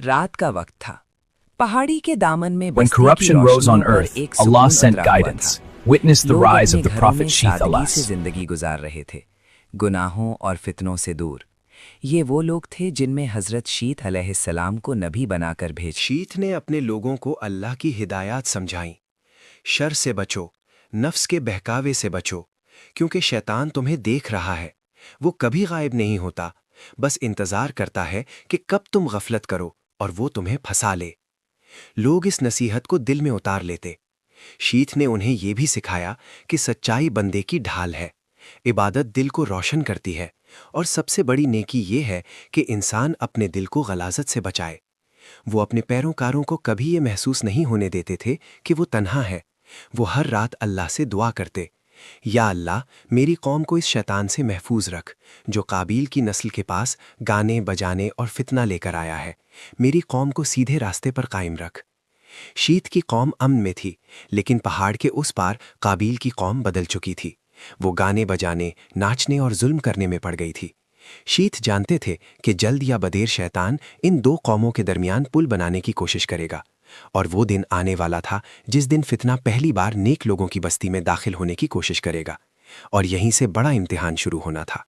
रात का वक्त था। पहाड़ी के दामन में When बस्ती की corruption rose on रोशनियों पर earth, एक Allah सुकून sent उतरा हुआ guidance. था। Witness the लोग rise अपने of the घरों में Prophet Sheeth सादगी से Alas. जिंदगी गुजार रहे थे, गुनाहों और फितनों से दूर। ये वो लोग थे जिनमें हजरत शीत अलैहिस्सलाम को नबी बनाकर भेज। शीत ने अपने लोगों को अल्लाह की हिदायत समझाई। शर से बचो, नफ्स के बहकावे से बचो, क्योंकि शैतान तुम्हें देख रहा है। वो कभी गायब नहीं होता, बस इंतज़ार करता है कि कब तुम गफलत करो और वो तुम्हें फंसा ले। लोग इस नसीहत को दिल में उतार लेते। शीत ने उन्हें यह भी सिखाया कि सच्चाई बंदे की ढाल है, इबादत दिल को रोशन करती है, और सबसे बड़ी नेकी ये है कि इंसान अपने दिल को गलाजत से बचाए। वो अपने पैरोकारों को कभी ये महसूस नहीं होने देते थे कि वो तन्हा है। वो हर रात अल्लाह से दुआ करते, या अल्लाह, मेरी कौम को इस शैतान से महफूज रख जो काबील की नस्ल के पास गाने बजाने और फितना लेकर आया है। मेरी कौम को सीधे रास्ते पर कायम रख। शीत की कौम अमन में थी, लेकिन पहाड़ के उस पार काबील की कौम बदल चुकी थी। वो गाने बजाने, नाचने और जुल्म करने में पड़ गई थी। शीत जानते थे कि जल्द या बदेर शैतान इन दो कौमों के दरमियान पुल बनाने की कोशिश करेगा, और वो दिन आने वाला था जिस दिन फितना पहली बार नेक लोगों की बस्ती में दाखिल होने की कोशिश करेगा, और यहीं से बड़ा इम्तिहान शुरू होना था।